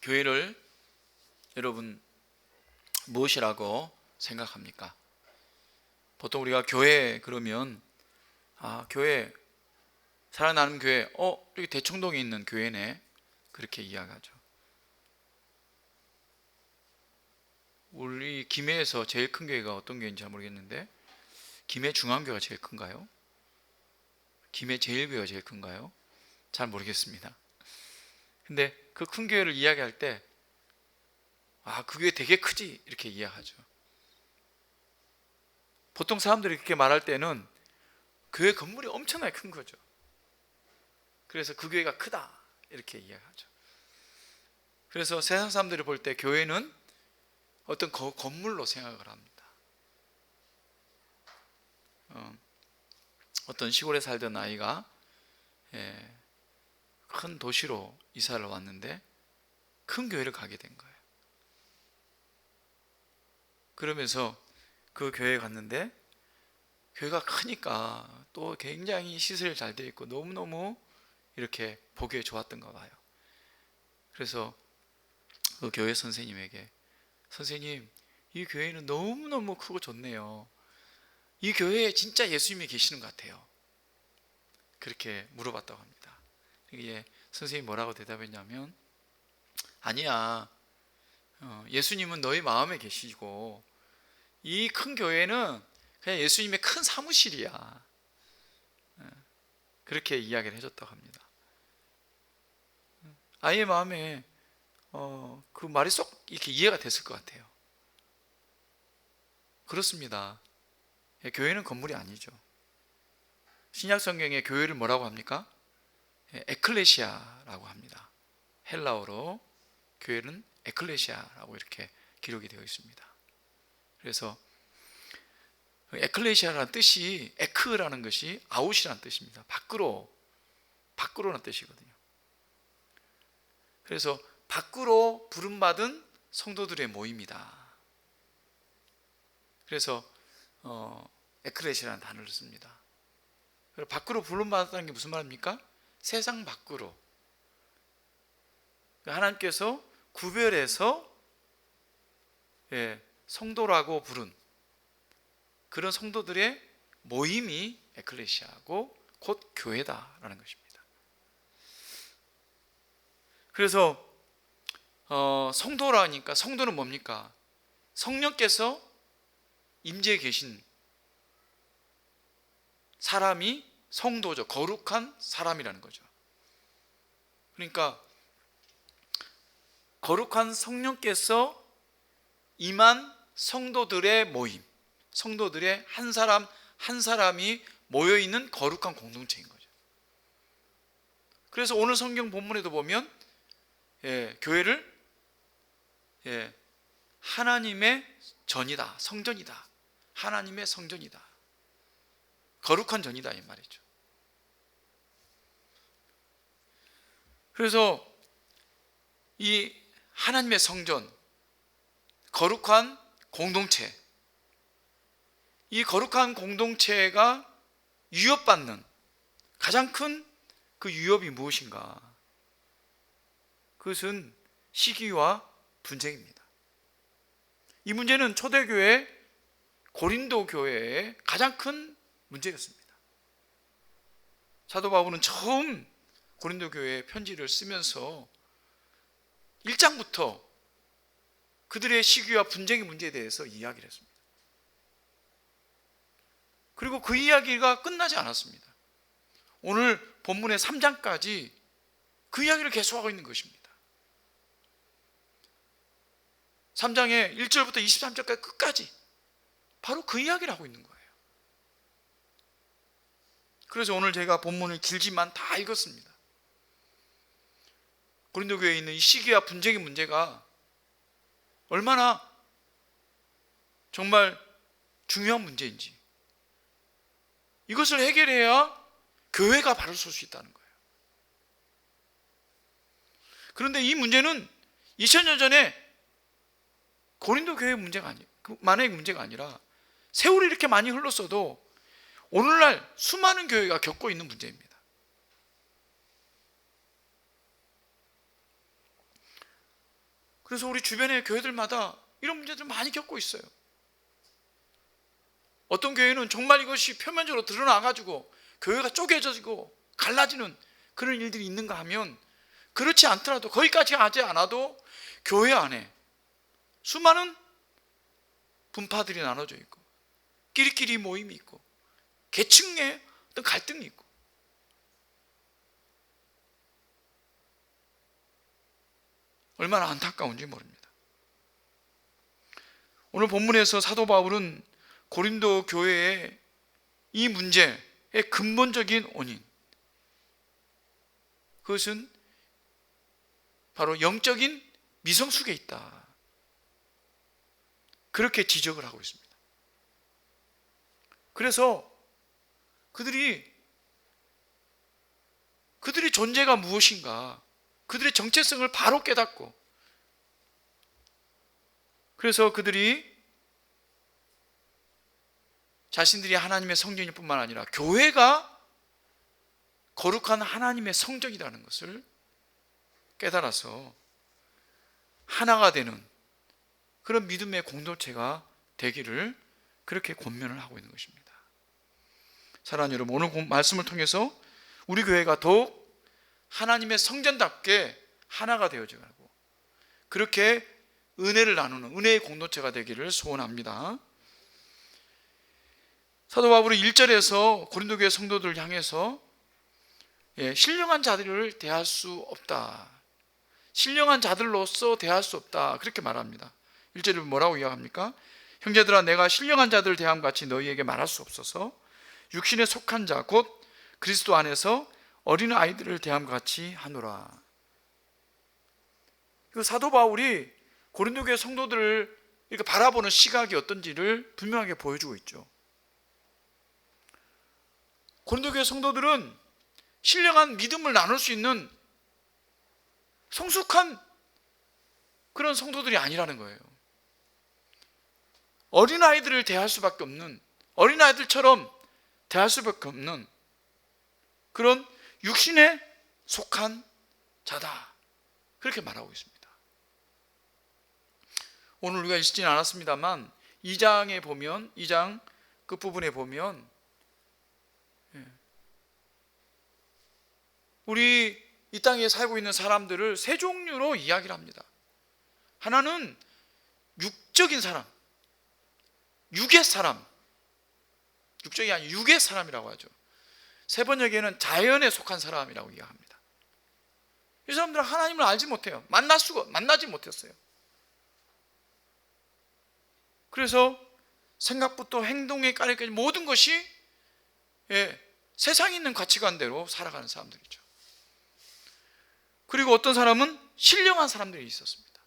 교회를 여러분 무엇이라고 생각합니까? 보통 우리가 교회 그러면 교회, 살아나는 교회, 여기 대청동에 있는 교회네, 그렇게 이야기하죠. 우리 김해에서 제일 큰 교회가 어떤 교회인지 잘 모르겠는데, 김해 중앙교회가 제일 큰가요? 김해 제일교회가 제일 큰가요? 잘 모르겠습니다. 근데 그 큰 교회를 이야기할 때 그 교회 되게 크지, 이렇게 이야기하죠. 보통 사람들이 그렇게 말할 때는 교회 건물이 엄청나게 큰 거죠. 그래서 그 교회가 크다, 이렇게 이야기하죠. 그래서 세상 사람들이 볼 때 교회는 어떤 건물로 생각을 합니다. 어떤 시골에 살던 아이가 큰 도시로 이사를 왔는데 큰 교회를 가게 된 거예요. 그러면서 그 교회에 갔는데 교회가 크니까 또 굉장히 시설이 잘 되어 있고 너무너무 이렇게 보기에 좋았던가 봐요. 그래서 그 교회 선생님에게, 선생님, 이 교회는 너무너무 크고 좋네요. 이 교회에 진짜 예수님이 계시는 것 같아요. 그렇게 물어봤다고 합니다. 이게 선생님이 뭐라고 대답했냐면, 아니야, 예수님은 너희 마음에 계시고 이 큰 교회는 그냥 예수님의 큰 사무실이야. 그렇게 이야기를 해줬다고 합니다. 아이의 마음에 그 말이 쏙 이렇게 이해가 됐을 것 같아요. 그렇습니다. 교회는 건물이 아니죠. 신약 성경에 교회를 뭐라고 합니까? 에클레시아라고 합니다. 헬라어로 교회는 에클레시아라고 이렇게 기록이 되어 있습니다. 그래서 에클레시아라는 뜻이, 에크라는 것이 아웃이라는 뜻입니다. 밖으로라는 뜻이거든요. 그래서 밖으로 부름받은 성도들의 모임이다. 그래서 에클레시아라는 단어를 씁니다. 밖으로 부름받았다는 게 무슨 말입니까? 세상 밖으로 하나님께서 구별해서 성도라고 부른 그런 성도들의 모임이 에클레시아고 곧 교회다라는 것입니다. 그래서 성도라니까, 성도는 뭡니까? 성령께서 임재해 계신 사람이 성도죠. 거룩한 사람이라는 거죠. 그러니까 거룩한 성령께서 임한 성도들의 모임, 성도들의 한 사람 한 사람이 모여있는 거룩한 공동체인 거죠. 그래서 오늘 성경 본문에도 보면 교회를 하나님의 전이다, 성전이다, 하나님의 성전이다, 거룩한 전이다, 이 말이죠. 그래서 이 하나님의 성전, 거룩한 공동체, 이 거룩한 공동체가 위협받는 가장 큰 그 위협이 무엇인가? 그것은 시기와 분쟁입니다. 이 문제는 초대교회 고린도 교회의 가장 큰 문제였습니다. 사도 바울은 처음 고린도 교회에 편지를 쓰면서 1장부터 그들의 시기와 분쟁의 문제에 대해서 이야기를 했습니다. 그리고 그 이야기가 끝나지 않았습니다. 오늘 본문의 3장까지 그 이야기를 계속하고 있는 것입니다. 3장의 1절부터 23절까지 끝까지 바로 그 이야기를 하고 있는 거예요. 그래서 오늘 제가 본문을 길지만 다 읽었습니다. 고린도 교회에 있는 이 시기와 분쟁의 문제가 얼마나 정말 중요한 문제인지, 이것을 해결해야 교회가 바로 설 수 있다는 거예요. 그런데 이 문제는 2000년 전에 고린도 교회의 만의 문제가 아니라 세월이 이렇게 많이 흘렀어도 오늘날 수많은 교회가 겪고 있는 문제입니다. 그래서 우리 주변의 교회들마다 이런 문제들을 많이 겪고 있어요. 어떤 교회는 정말 이것이 표면적으로 드러나가지고 교회가 쪼개져지고 갈라지는 그런 일들이 있는가 하면, 그렇지 않더라도, 거기까지 하지 않아도 교회 안에 수많은 분파들이 나눠져 있고 끼리끼리 모임이 있고 계층의 어떤 갈등이 있고, 얼마나 안타까운지 모릅니다. 오늘 본문에서 사도 바울은 고린도 교회의 이 문제의 근본적인 원인, 그것은 바로 영적인 미성숙에 있다, 그렇게 지적을 하고 있습니다. 그래서 그들의 존재가 무엇인가, 그들의 정체성을 바로 깨닫고, 그래서 그들이 자신들이 하나님의 성전일 뿐만 아니라 교회가 거룩한 하나님의 성전이라는 것을 깨달아서 하나가 되는 그런 믿음의 공동체가 되기를 그렇게 권면을 하고 있는 것입니다. 사랑하는 여러분, 오늘 말씀을 통해서 우리 교회가 더욱 하나님의 성전답게 하나가 되어져가고 그렇게 은혜를 나누는 은혜의 공동체가 되기를 소원합니다. 사도 바울은 1절에서 고린도 교회 성도들을 향해서 신령한 자들을 대할 수 없다, 신령한 자들로서 대할 수 없다, 그렇게 말합니다. 1절에 뭐라고 이야기합니까? 형제들아, 내가 신령한 자들을 대함 같이 너희에게 말할 수 없어서 육신에 속한 자 곧 그리스도 안에서 어린 아이들을 대함과 같이 하노라. 사도 바울이 고린도 교회 성도들을 이렇게 바라보는 시각이 어떤지를 분명하게 보여주고 있죠. 고린도 교회 성도들은 신령한 믿음을 나눌 수 있는 성숙한 그런 성도들이 아니라는 거예요. 어린아이들을 대할 수밖에 없는, 어린아이들처럼 대할 수밖에 없는 그런 육신에 속한 자다, 그렇게 말하고 있습니다. 오늘 우리가 읽지는 않았습니다만 2장에 보면, 2장 끝부분에 보면 우리 이 땅에 살고 있는 사람들을 세 종류로 이야기를 합니다. 하나는 육적인 사람, 육의 사람, 육적이 아니라 육의 사람이라고 하죠. 세 번역에는 자연에 속한 사람이라고 이야기합니다. 이 사람들은 하나님을 알지 못해요. 만나지 못했어요. 그래서 생각부터 행동에 까지까지 모든 것이 세상에 있는 가치관대로 살아가는 사람들이죠. 그리고 어떤 사람은 신령한 사람들이 있었습니다.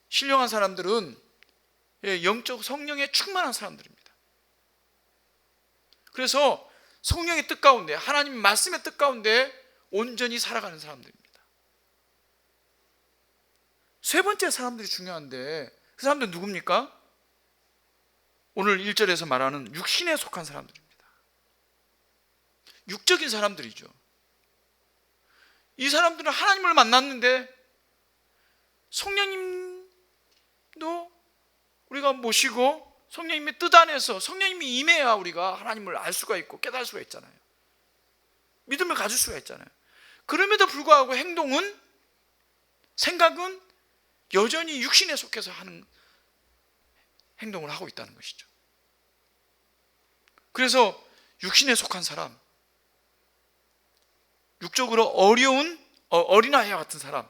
신령한 사람들은 영적 성령에 충만한 사람들입니다. 그래서 성령의 뜻 가운데, 하나님 말씀의 뜻 가운데 온전히 살아가는 사람들입니다. 세 번째 사람들이 중요한데, 그 사람들은 누굽니까? 오늘 1절에서 말하는 육신에 속한 사람들입니다. 육적인 사람들이죠. 이 사람들은 하나님을 만났는데 성령님도 우리가 모시고 성령님의 뜻 안에서 성령님이 임해야 우리가 하나님을 알 수가 있고 깨달을 수가 있잖아요. 믿음을 가질 수가 있잖아요. 그럼에도 불구하고 행동은, 생각은 여전히 육신에 속해서 하는 행동을 하고 있다는 것이죠. 그래서 육신에 속한 사람, 육적으로 어려운 어린아이와 같은 사람,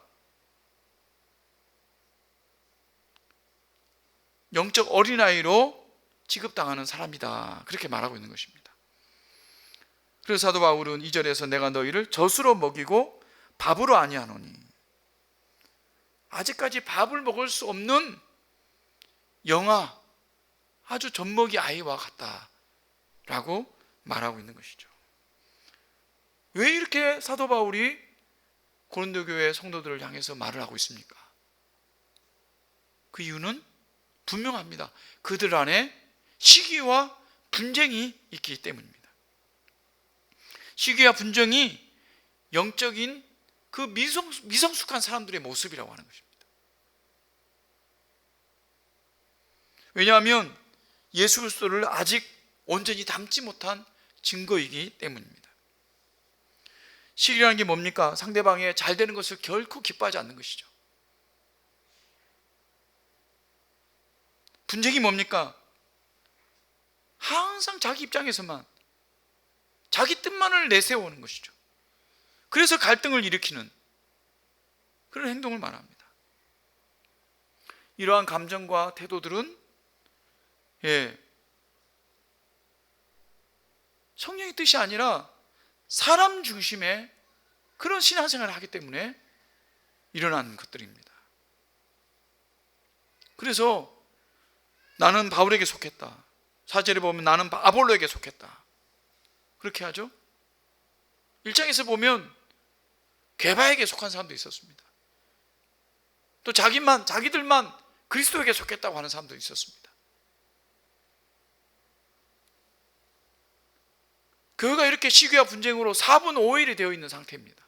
영적 어린아이로 취급당하는 사람이다, 그렇게 말하고 있는 것입니다. 그래서 사도 바울은 2절에서 내가 너희를 젖으로 먹이고 밥으로 아니하노니, 아직까지 밥을 먹을 수 없는 영아, 아주 젖먹이 아이와 같다라고 말하고 있는 것이죠. 왜 이렇게 사도 바울이 고린도 교회 성도들을 향해서 말을 하고 있습니까? 그 이유는 분명합니다. 그들 안에 시기와 분쟁이 있기 때문입니다. 시기와 분쟁이 영적인 그 미성숙한 사람들의 모습이라고 하는 것입니다. 왜냐하면 예수 그리스도를 아직 온전히 닮지 못한 증거이기 때문입니다. 시기라는 게 뭡니까? 상대방의 잘 되는 것을 결코 기뻐하지 않는 것이죠. 분쟁이 뭡니까? 항상 자기 입장에서만, 자기 뜻만을 내세우는 것이죠. 그래서 갈등을 일으키는 그런 행동을 말합니다. 이러한 감정과 태도들은 성령의 뜻이 아니라 사람 중심의 그런 신앙생활을 하기 때문에 일어나는 것들입니다. 그래서 나는 바울에게 속했다. 4절에 보면 나는 아볼로에게 속했다. 그렇게 하죠. 1장에서 보면 게바에게 속한 사람도 있었습니다. 또 자기들만 그리스도에게 속했다고 하는 사람도 있었습니다. 교회가 이렇게 시기와 분쟁으로 4분 5일이 되어 있는 상태입니다.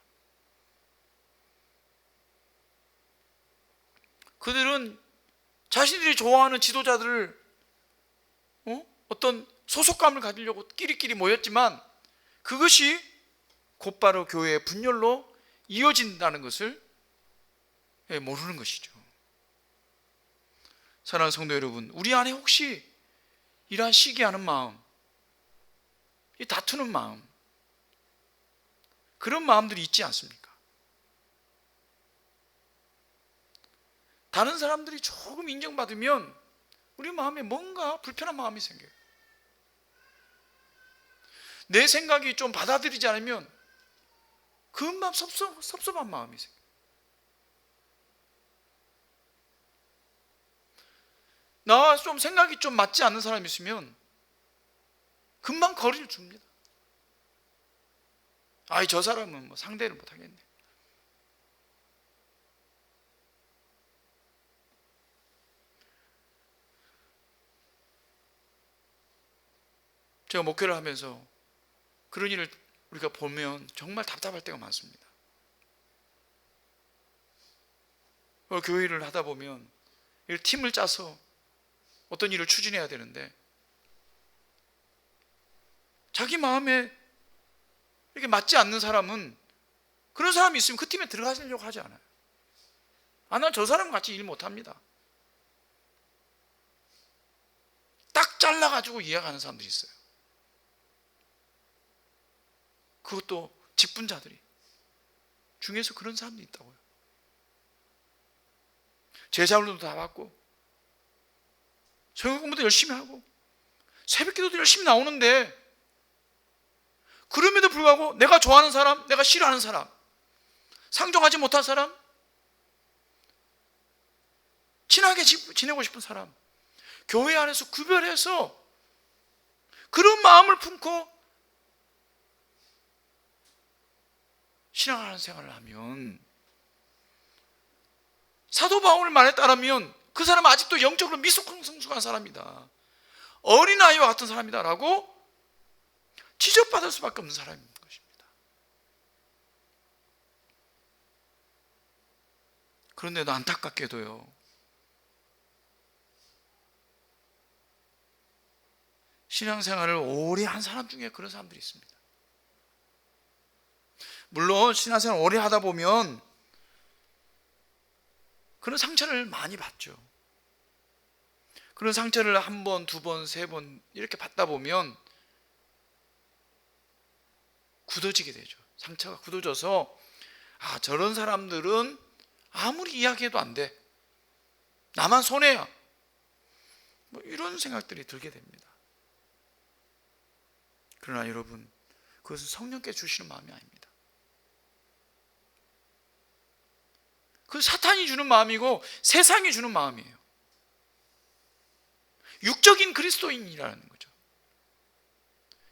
그들은 자신들이 좋아하는 지도자들을 어떤 소속감을 가지려고 끼리끼리 모였지만 그것이 곧바로 교회의 분열로 이어진다는 것을 모르는 것이죠. 사랑하는 성도 여러분, 우리 안에 혹시 이러한 시기하는 마음, 이 다투는 마음, 그런 마음들이 있지 않습니까? 다른 사람들이 조금 인정받으면 우리 마음에 뭔가 불편한 마음이 생겨요. 내 생각이 좀 받아들이지 않으면 금방 섭섭한 마음이 생겨요. 나와 좀 생각이 좀 맞지 않는 사람이 있으면 금방 거리를 줍니다. 저 사람은 뭐 상대를 못 하겠네. 제가 목회를 하면서 그런 일을 우리가 보면 정말 답답할 때가 많습니다. 교회 일을 하다 보면 팀을 짜서 어떤 일을 추진해야 되는데 자기 마음에 이렇게 맞지 않는 사람은, 그런 사람이 있으면 그 팀에 들어가려고 하지 않아요. 난 저 사람 같이 일 못합니다. 딱 잘라가지고 이해가는 사람들이 있어요. 그것도 직분자들이 중에서 그런 사람도 있다고요. 제자훈련도 다 받고 성경 공부도 열심히 하고 새벽기도도 열심히 나오는데, 그럼에도 불구하고 내가 좋아하는 사람, 내가 싫어하는 사람, 상종하지 못한 사람, 친하게 지내고 싶은 사람, 교회 안에서 구별해서 그런 마음을 품고 신앙하는 생활을 하면, 사도 바울 말에 따르면 그 사람은 아직도 영적으로 미성숙한 사람이다, 어린아이와 같은 사람이다 라고 지적받을 수밖에 없는 사람인 것입니다. 그런데도 안타깝게도요, 신앙생활을 오래 한 사람 중에 그런 사람들이 있습니다. 물론 신앙생활을 오래 하다 보면 그런 상처를 많이 받죠. 그런 상처를 한 번, 두 번, 세 번 이렇게 받다 보면 굳어지게 되죠. 상처가 굳어져서 저런 사람들은 아무리 이야기해도 안 돼, 나만 손해야, 뭐 이런 생각들이 들게 됩니다. 그러나 여러분, 그것은 성령께 주시는 마음이 아닙니다. 그 사탄이 주는 마음이고 세상이 주는 마음이에요. 육적인 그리스도인이라는 거죠.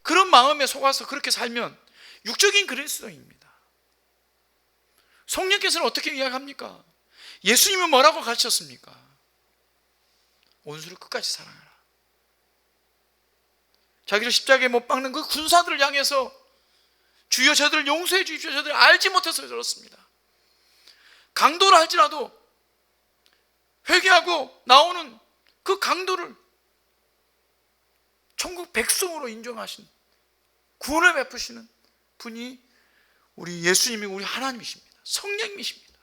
그런 마음에 속아서 그렇게 살면 육적인 그리스도인입니다. 성령께서는 어떻게 이야기합니까? 예수님은 뭐라고 가르쳤습니까? 원수를 끝까지 사랑하라. 자기를 십자가에 못 박는 그 군사들을 향해서 주여 저들을 용서해 주십시오, 저들 알지 못해서 저렇습니다, 강도를 할지라도 회개하고 나오는 그 강도를 천국 백성으로 인정하신, 구원을 베푸시는 분이 우리 예수님이 우리 하나님이십니다. 성령님이십니다.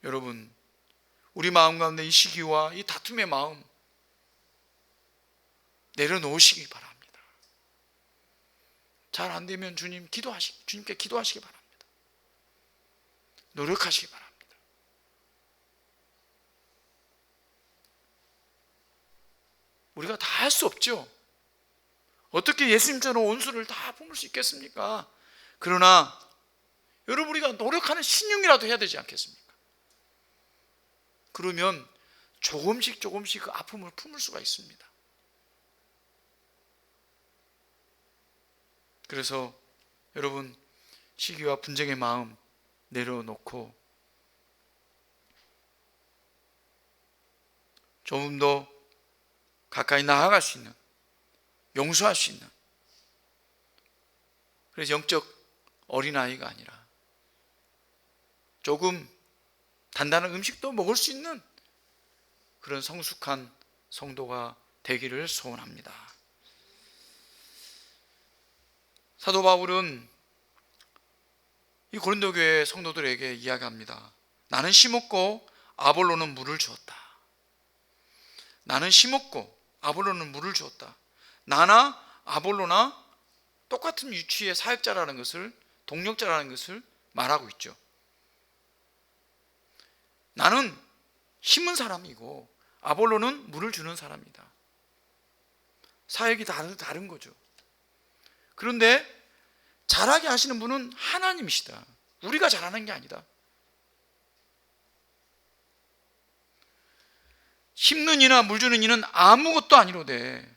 여러분, 우리 마음 가운데 이 시기와 이 다툼의 마음 내려놓으시기 바랍니다. 잘 안 되면 주님께 기도하시기 바랍니다. 노력하시기 바랍니다. 우리가 다 할 수 없죠. 어떻게 예수님처럼 온수를 다 품을 수 있겠습니까? 그러나 여러분, 우리가 노력하는 신용이라도 해야 되지 않겠습니까? 그러면 조금씩 그 아픔을 품을 수가 있습니다. 그래서 여러분, 시기와 분쟁의 마음 내려놓고 조금 더 가까이 나아갈 수 있는, 용서할 수 있는, 그래서 영적 어린아이가 아니라 조금 단단한 음식도 먹을 수 있는 그런 성숙한 성도가 되기를 소원합니다. 사도 바울은 이 고린도 교회 성도들에게 이야기합니다. 나는 심었고 아볼로는 물을 주었다. 나는 심었고 아볼로는 물을 주었다. 나나 아볼로나 똑같은 위치의 사역자라는 것을, 동력자라는 것을 말하고 있죠. 나는 심은 사람이고 아볼로는 물을 주는 사람이다. 사역이 다른 거죠. 그런데 잘하게 하시는 분은 하나님이시다. 우리가 잘하는 게 아니다. 심는 이나 물 주는 이는 아무것도 아니로되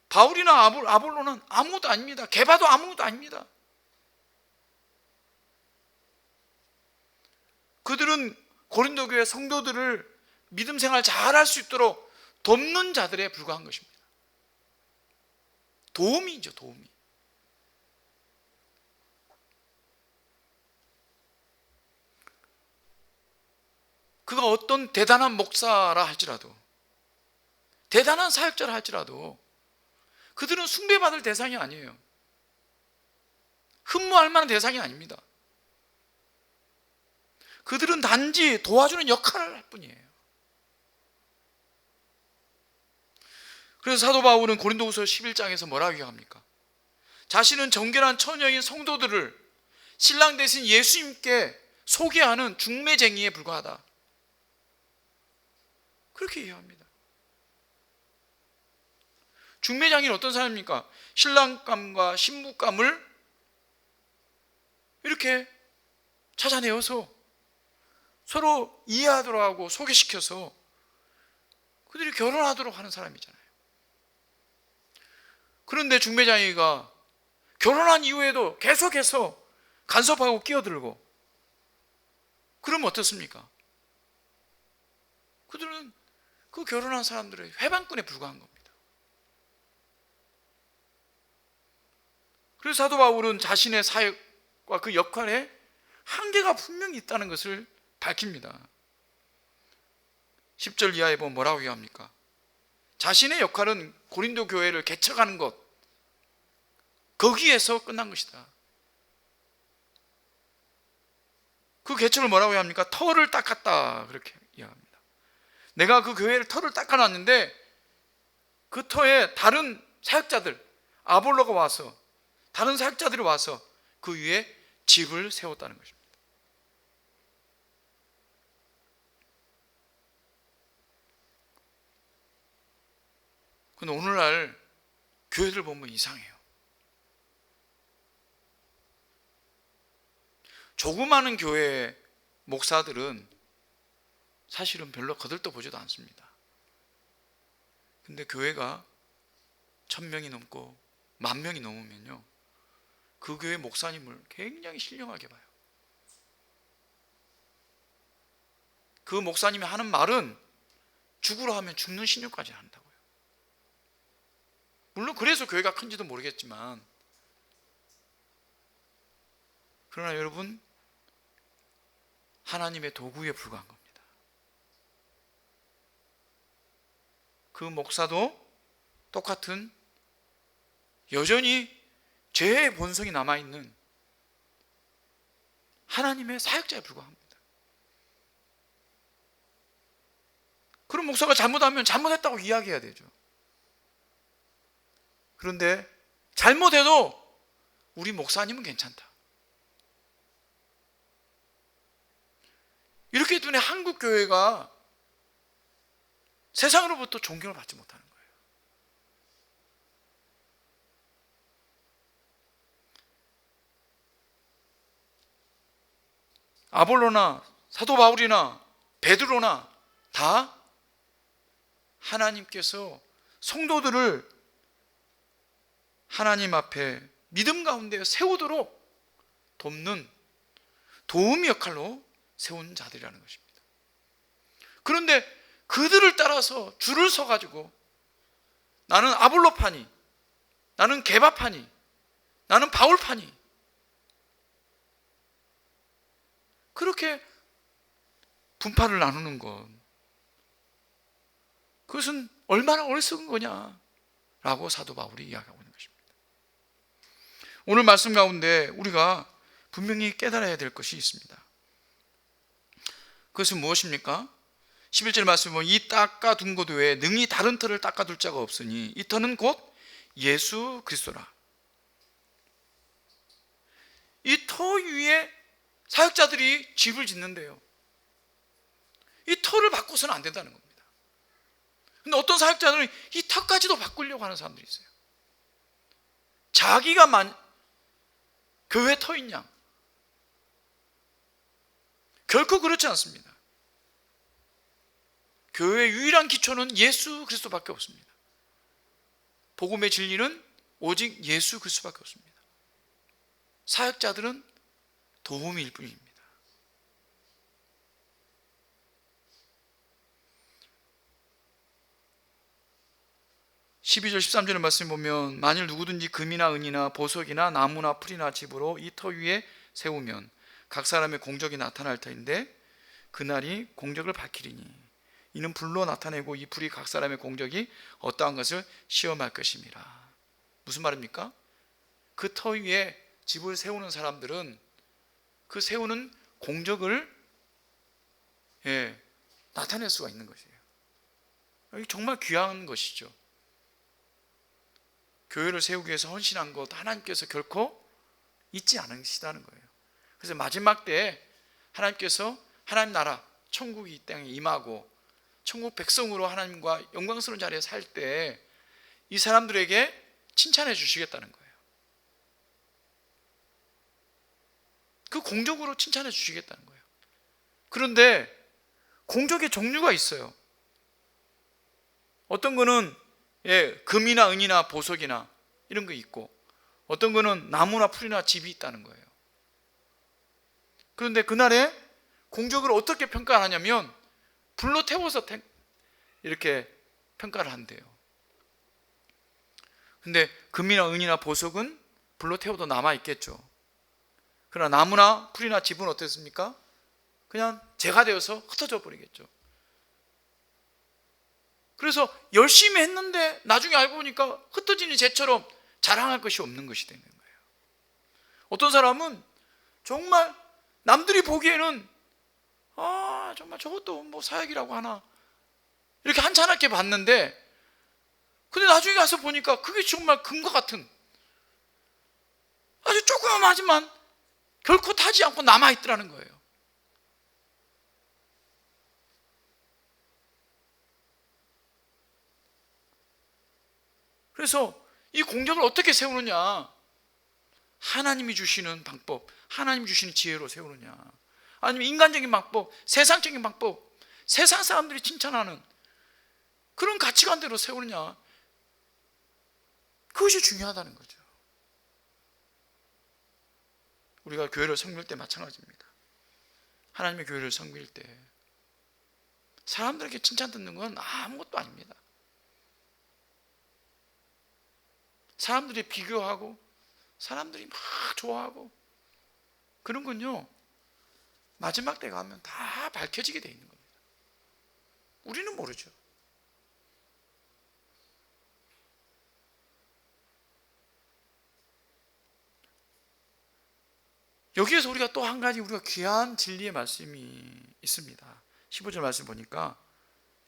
바울이나 아볼로는 아무것도 아닙니다. 게바도 아무것도 아닙니다. 그들은 고린도 교회 성도들을 믿음 생활 잘할 수 있도록 돕는 자들에 불과한 것입니다. 도움이죠, 도움이. 그가 어떤 대단한 목사라 할지라도, 대단한 사역자라 할지라도 그들은 숭배받을 대상이 아니에요. 흠모할 만한 대상이 아닙니다. 그들은 단지 도와주는 역할을 할 뿐이에요. 그래서 사도 바울은 고린도후서 11장에서 뭐라고 얘기합니까? 자신은 정결한 처녀인 성도들을 신랑 대신 예수님께 소개하는 중매쟁이에 불과하다. 그렇게 얘기합니다. 중매장이는 어떤 사람입니까? 신랑감과 신부감을 이렇게 찾아내어서 서로 이해하도록 하고 소개시켜서 그들이 결혼하도록 하는 사람이잖아요. 그런데 중매장이가 결혼한 이후에도 계속해서 간섭하고 끼어들고 그러면 어떻습니까? 그들은 그 결혼한 사람들의 회방꾼에 불과한 겁니다. 그래서 사도 바울은 자신의 사역과 그 역할에 한계가 분명히 있다는 것을 밝힙니다. 10절 이하에 보면 뭐라고 얘기합니까? 자신의 역할은 고린도 교회를 개척하는 것, 거기에서 끝난 것이다. 그 개척을 뭐라고 합니까? 터를 닦았다, 그렇게 이야기합니다. 내가 그 교회를 터를 닦아놨는데 그 터에 다른 사역자들, 아볼로가 와서, 다른 사역자들이 와서 그 위에 집을 세웠다는 것입니다. 근데 오늘날 교회들 보면 이상해요. 조그마한 교회 목사들은 사실은 별로 거들떠보지도 않습니다. 근데 교회가 1000명이 넘고 10,000명이 넘으면요, 그 교회 목사님을 굉장히 신령하게 봐요. 그 목사님이 하는 말은 죽으라 하면 죽는 신용까지 한다고요. 물론 그래서 교회가 큰지도 모르겠지만, 그러나 여러분, 하나님의 도구에 불과한 겁니다. 그 목사도 똑같은, 여전히 죄의 본성이 남아있는 하나님의 사역자에 불과합니다. 그런 목사가 잘못하면 잘못했다고 이야기해야 되죠. 그런데 잘못해도 우리 목사님은 괜찮다, 이렇기 때문에 한국 교회가 세상으로부터 존경을 받지 못하는 거예요. 아볼로나 사도 바울이나 베드로나 다 하나님께서 성도들을 하나님 앞에 믿음 가운데 세우도록 돕는 도움 역할로 세운 자들이라는 것입니다. 그런데 그들을 따라서 줄을 서가지고 나는 아볼로파니, 나는 게바파니, 나는 바울파니, 그렇게 분파를 나누는 것, 그것은 얼마나 어리석은 거냐라고 사도 바울이 이야기하고 있는 것입니다. 오늘 말씀 가운데 우리가 분명히 깨달아야 될 것이 있습니다. 그것은 무엇입니까? 11절 말씀 보면 이 닦아둔 것 외에 능히 다른 터를 닦아둘 자가 없으니 이 터는 곧 예수 그리스도라. 이 터 위에 사역자들이 집을 짓는데요, 이 터를 바꿔서는 안 된다는 겁니다. 근데 어떤 사역자들은 이 터까지도 바꾸려고 하는 사람들이 있어요. 자기가 교회 터인 양. 결코 그렇지 않습니다. 교회의 유일한 기초는 예수 그리스도밖에 없습니다. 복음의 진리는 오직 예수 그리스도밖에 없습니다. 사역자들은 도움일 뿐입니다. 12절 13절의 말씀 보면 만일 누구든지 금이나 은이나 보석이나 나무나 풀이나 집으로 이 터 위에 세우면 각 사람의 공적이 나타날 터인데 그날이 공적을 밝히리니 이는 불로 나타내고 이 불이 각 사람의 공적이 어떠한 것을 시험할 것임이라. 무슨 말입니까? 그 터 위에 집을 세우는 사람들은 그 세우는 공적을 나타낼 수가 있는 것이에요. 이게 정말 귀한 것이죠. 교회를 세우기 위해서 헌신한 것 하나님께서 결코 잊지 않으시다는 거예요. 그래서 마지막 때에 하나님께서 하나님 나라 천국이 이 땅에 임하고 천국 백성으로 하나님과 영광스러운 자리에 살 때 이 사람들에게 칭찬해 주시겠다는 거예요. 그 공적으로 칭찬해 주시겠다는 거예요. 그런데 공적의 종류가 있어요. 어떤 거는 금이나 은이나 보석이나 이런 거 있고, 어떤 거는 나무나 풀이나 집이 있다는 거예요. 그런데 그날에 공적을 어떻게 평가하냐면 불로 태워서 이렇게 평가를 한대요. 근데 금이나 은이나 보석은 불로 태워도 남아있겠죠. 그러나 나무나 풀이나 집은 어땠습니까? 그냥 재가 되어서 흩어져 버리겠죠. 그래서 열심히 했는데 나중에 알고 보니까 흩어지는 재처럼 자랑할 것이 없는 것이 되는 거예요. 어떤 사람은 정말 남들이 보기에는 정말 저것도 뭐 사역이라고 하나 이렇게 한참하게 봤는데, 근데 나중에 가서 보니까 그게 정말 금과 같은 아주 조그마하지만 결코 타지 않고 남아있더라는 거예요. 그래서 이 공적을 어떻게 세우느냐, 하나님이 주시는 방법, 하나님이 주시는 지혜로 세우느냐, 아니면 인간적인 방법, 세상적인 방법, 세상 사람들이 칭찬하는 그런 가치관대로 세우느냐, 그것이 중요하다는 거죠. 우리가 교회를 섬길 때 마찬가지입니다. 하나님의 교회를 섬길 때 사람들에게 칭찬 듣는 건 아무것도 아닙니다. 사람들이 비교하고 사람들이 막 좋아하고 그런 건요, 마지막 때 가면 다 밝혀지게 돼 있는 겁니다. 우리는 모르죠. 여기에서 우리가 또 한 가지 우리가 귀한 진리의 말씀이 있습니다. 15절 말씀 보니까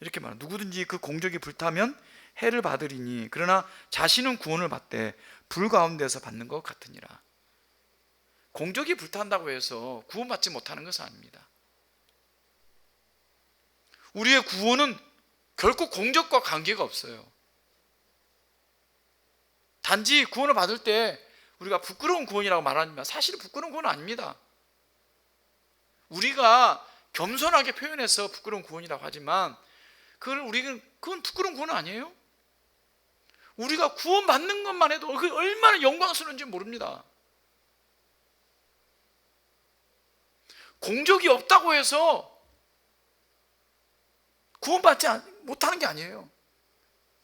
이렇게 말합니다. 누구든지 그 공적이 불타면 해를 받으리니 그러나 자신은 구원을 받되 불 가운데서 받는 것 같으니라. 공적이 불탄다고 해서 구원받지 못하는 것은 아닙니다. 우리의 구원은 결코 공적과 관계가 없어요. 단지 구원을 받을 때 우리가 부끄러운 구원이라고 말하지만 사실은 부끄러운 구원은 아닙니다. 우리가 겸손하게 표현해서 부끄러운 구원이라고 하지만 그건 부끄러운 구원은 아니에요. 우리가 구원받는 것만 해도 그게 얼마나 영광스러운지 모릅니다. 공적이 없다고 해서 구원받지 못하는 게 아니에요.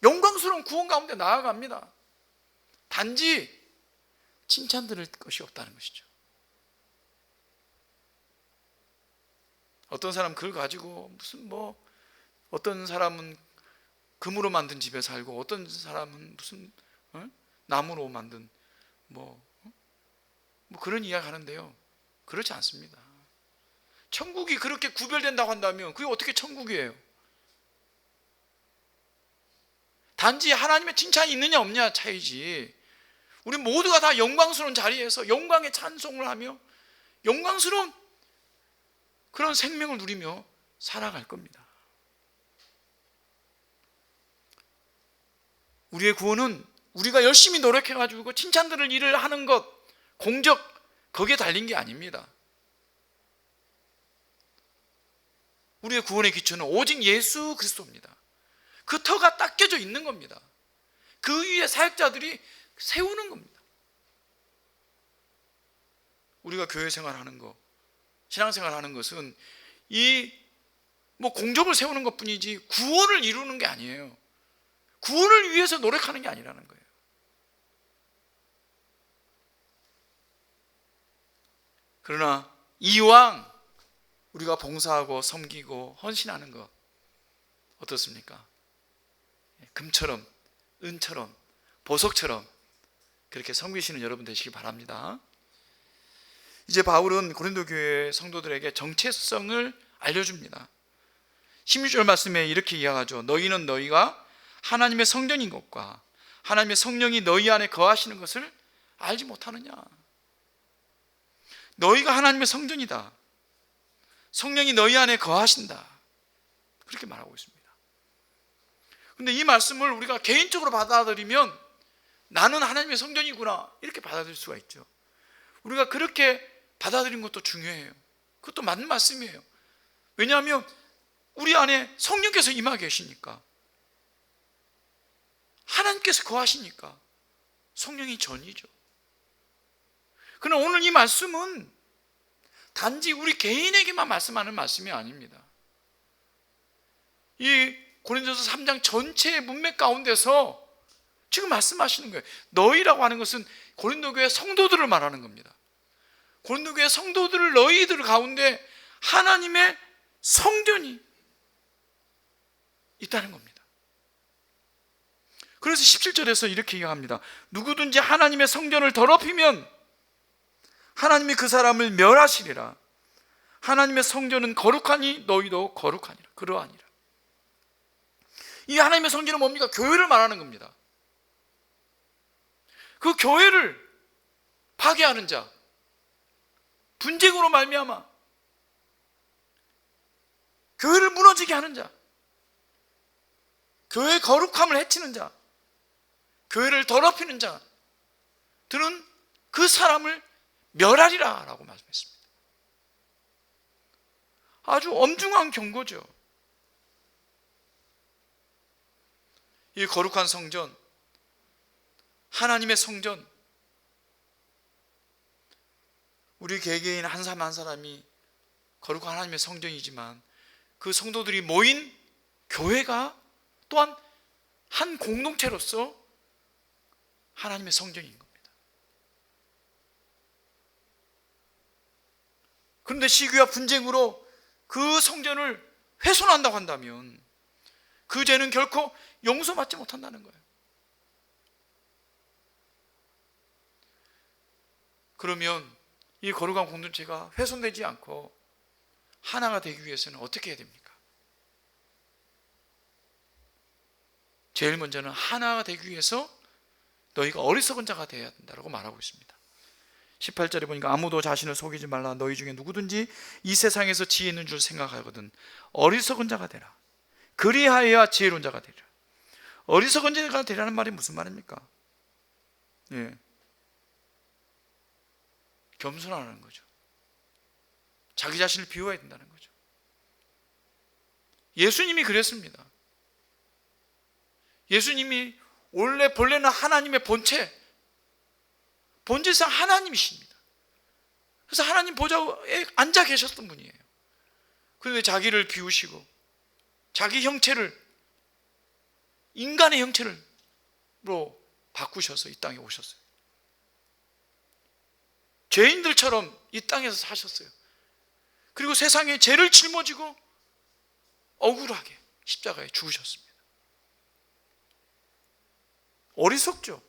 영광스러운 구원 가운데 나아갑니다. 단지 칭찬 들을 것이 없다는 것이죠. 어떤 사람은 그걸 가지고 무슨 어떤 사람은 금으로 만든 집에 살고 어떤 사람은 무슨 나무로 만든 그런 이야기 하는데요, 그렇지 않습니다. 천국이 그렇게 구별된다고 한다면 그게 어떻게 천국이에요? 단지 하나님의 칭찬이 있느냐 없느냐 차이지, 우리 모두가 다 영광스러운 자리에서 영광의 찬송을 하며 영광스러운 그런 생명을 누리며 살아갈 겁니다. 우리의 구원은 우리가 열심히 노력해가지고 칭찬 들을 일을 하는 것, 공적, 거기에 달린 게 아닙니다. 우리의 구원의 기초는 오직 예수 그리스도입니다. 그 터가 딱 껴져 있는 겁니다. 그 위에 사역자들이 세우는 겁니다. 우리가 교회 생활하는 것, 신앙생활하는 것은 공적을 세우는 것뿐이지 구원을 이루는 게 아니에요. 구원을 위해서 노력하는 게 아니라는 거예요. 그러나 이왕 우리가 봉사하고 섬기고 헌신하는 것 어떻습니까? 금처럼, 은처럼, 보석처럼 그렇게 섬기시는 여러분 되시기 바랍니다. 이제 바울은 고린도 교회 성도들에게 정체성을 알려줍니다. 16절 말씀에 이렇게 이야기하죠. 너희는 너희가 하나님의 성전인 것과 하나님의 성령이 너희 안에 거하시는 것을 알지 못하느냐. 너희가 하나님의 성전이다. 성령이 너희 안에 거하신다. 그렇게 말하고 있습니다. 근데 이 말씀을 우리가 개인적으로 받아들이면 나는 하나님의 성전이구나 이렇게 받아들일 수가 있죠. 우리가 그렇게 받아들이는 것도 중요해요. 그것도 맞는 말씀이에요. 왜냐하면 우리 안에 성령께서 임하 계시니까, 하나님께서 거하시니까 성령이 전이죠. 그러나 오늘 이 말씀은 단지 우리 개인에게만 말씀하는 말씀이 아닙니다. 이 고린도서 3장 전체의 문맥 가운데서 지금 말씀하시는 거예요. 너희라고 하는 것은 고린도 교회 성도들을 말하는 겁니다. 고린도 교회 성도들을, 너희들 가운데 하나님의 성전이 있다는 겁니다. 그래서 17절에서 이렇게 이야기합니다. 누구든지 하나님의 성전을 더럽히면 하나님이 그 사람을 멸하시리라. 하나님의 성전은 거룩하니 너희도 거룩하니라. 그러하니라. 이 하나님의 성전은 뭡니까? 교회를 말하는 겁니다. 그 교회를 파괴하는 자, 분쟁으로 말미암아 교회를 무너지게 하는 자, 교회의 거룩함을 해치는 자, 교회를 더럽히는 자들은 그 사람을 멸하리라 라고 말씀했습니다. 아주 엄중한 경고죠. 이 거룩한 성전, 하나님의 성전, 우리 개개인 한 사람 한 사람이 거룩한 하나님의 성전이지만 그 성도들이 모인 교회가 또한 한 공동체로서 하나님의 성전인 겁니다. 그런데 시기와 분쟁으로 그 성전을 훼손한다고 한다면 그 죄는 결코 용서받지 못한다는 거예요. 그러면 이 거룩한 공동체가 훼손되지 않고 하나가 되기 위해서는 어떻게 해야 됩니까? 제일 먼저는 하나가 되기 위해서 너희가 어리석은 자가 되어야 된다고 말하고 있습니다. 18절에 보니까 아무도 자신을 속이지 말라. 너희 중에 누구든지 이 세상에서 지혜 있는 줄 생각하거든 어리석은 자가 되라. 그리하여야 지혜로운 자가 되리라. 어리석은 자가 되라는 말이 무슨 말입니까? 예. 겸손하라는 거죠. 자기 자신을 비워야 된다는 거죠. 예수님이 그랬습니다. 예수님이 원래 본래는 하나님의 본질상 하나님이십니다. 그래서 하나님 보좌에 앉아 계셨던 분이에요. 그런데 자기를 비우시고 자기 형체를 인간의 형체로 바꾸셔서 이 땅에 오셨어요. 죄인들처럼 이 땅에서 사셨어요. 그리고 세상에 죄를 짊어지고 억울하게 십자가에 죽으셨습니다. 어리석죠.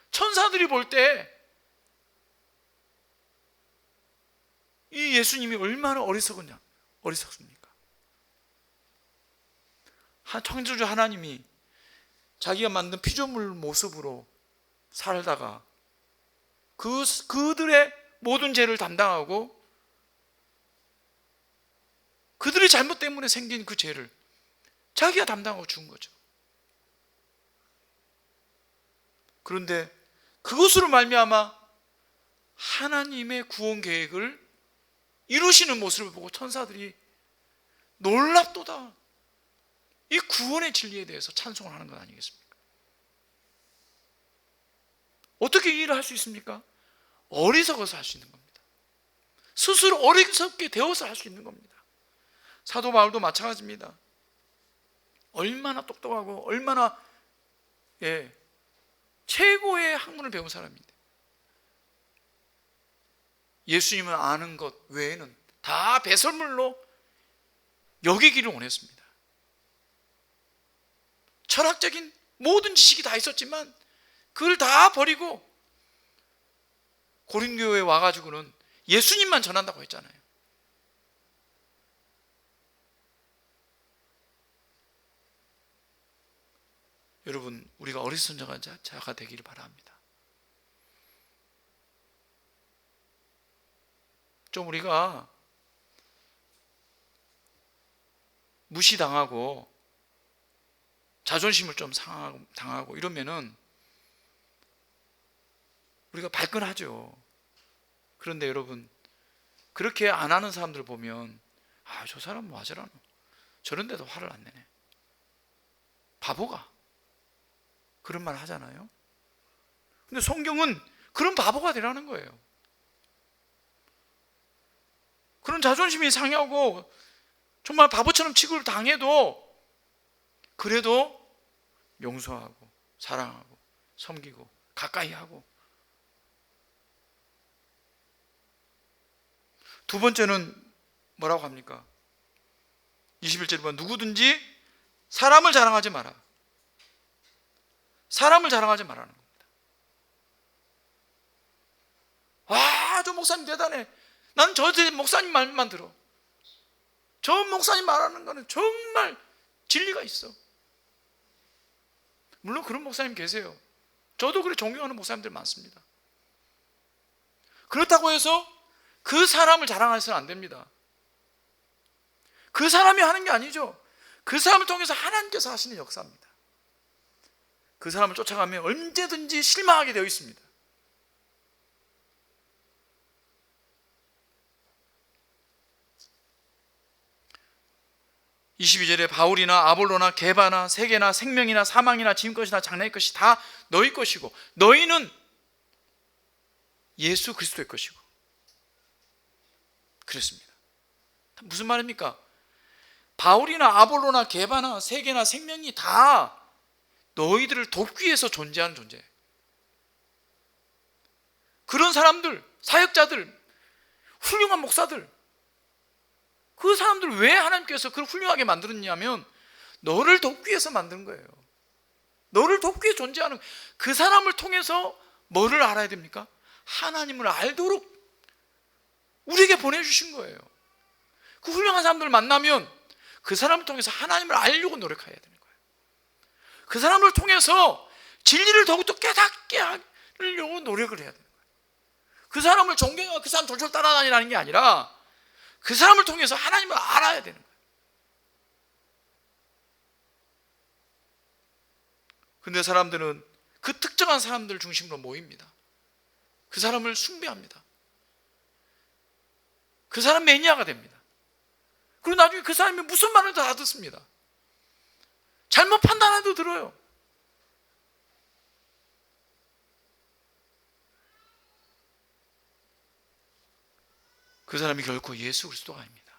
천사들이 볼 때 이 예수님이 얼마나 어리석습니까? 창조주 하나님이 자기가 만든 피조물 모습으로 살다가 그들의 모든 죄를 담당하고 그들의 잘못 때문에 생긴 그 죄를 자기가 담당하고 죽은 거죠. 그런데 그것으로 말미암아 하나님의 구원 계획을 이루시는 모습을 보고 천사들이 놀랍도다. 이 구원의 진리에 대해서 찬송을 하는 것 아니겠습니까? 어떻게 이 일을 할 수 있습니까? 어리석어서 할 수 있는 겁니다. 스스로 어리석게 되어서 할 수 있는 겁니다. 사도 바울도 마찬가지입니다. 얼마나 똑똑하고 얼마나 최고의 학문을 배운 사람인데 예수님을 아는 것 외에는 다 배설물로 여기기를 원했습니다. 철학적인 모든 지식이 다 있었지만 그걸 다 버리고 고린도에 와가지고는 예수님만 전한다고 했잖아요. 여러분, 우리가 어리석은 자가 되기를 바랍니다. 좀 우리가 무시당하고 자존심을 좀 당하고 이러면은 우리가 발끈하죠. 그런데 여러분, 그렇게 안 하는 사람들 보면 저 사람 뭐 하더라노? 저런데도 화를 안 내네. 바보가. 그런 말 하잖아요. 근데 성경은 그런 바보가 되라는 거예요. 그런 자존심이 상하고 정말 바보처럼 취급을 당해도 그래도 용서하고 사랑하고 섬기고 가까이 하고. 두 번째는 뭐라고 합니까? 21절에 보면 누구든지 사람을 자랑하지 마라. 사람을 자랑하지 말라는 겁니다. 와, 저 목사님 대단해. 난 저 목사님 말만 들어. 저 목사님 말하는 거는 정말 진리가 있어. 물론 그런 목사님 계세요. 저도 그래 존경하는 목사님들 많습니다. 그렇다고 해서 그 사람을 자랑해서는 안 됩니다. 그 사람이 하는 게 아니죠. 그 사람을 통해서 하나님께서 하시는 역사입니다. 그 사람을 쫓아가면 언제든지 실망하게 되어 있습니다. (22절에) 바울이나 아볼로나 게바나 세계나 생명이나 사망이나 지금 것이나 장래의 것이 다 너희 것이고 너희는 예수 그리스도의 것이고. 그랬습니다. 무슨 말입니까? 바울이나 아볼로나 게바나 세계나 생명이 다 너희들을 돕기 위해서 존재하는 존재예요. 그런 사람들, 사역자들, 훌륭한 목사들, 그 사람들 왜 하나님께서 그걸 훌륭하게 만들었냐면 너를 돕기 위해서 만든 거예요. 너를 돕기 위해 존재하는, 그 사람을 통해서 뭐를 알아야 됩니까? 하나님을 알도록 우리에게 보내주신 거예요. 그 훌륭한 사람들을 만나면 그 사람을 통해서 하나님을 알려고 노력해야 되는 거예요. 그 사람을 통해서 진리를 더욱더 깨닫게 하려고 노력을 해야 되는 거예요. 그 사람을 존경하고 그 사람 졸졸 따라다니라는 게 아니라 그 사람을 통해서 하나님을 알아야 되는 거예요. 근데 사람들은 그 특정한 사람들 중심으로 모입니다. 그 사람을 숭배합니다. 그 사람 매니아가 됩니다. 그리고 나중에 그 사람이 무슨 말을 다 듣습니다. 잘못 판단해도 들어요. 그 사람이 결코 예수 그리스도가 아닙니다.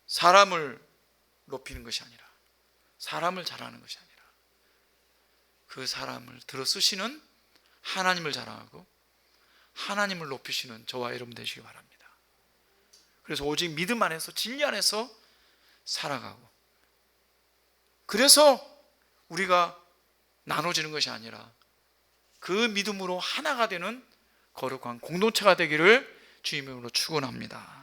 사람을 높이는 것이 아니라, 사람을 자랑하는 것이 아니라 그 사람을 들어 쓰시는 하나님을 자랑하고 하나님을 높이시는 저와 여러분 되시기 바랍니다. 그래서 오직 믿음 안에서, 진리 안에서 살아가고, 그래서 우리가 나눠지는 것이 아니라 그 믿음으로 하나가 되는 거룩한 공동체가 되기를 주님의 이름으로 축원합니다.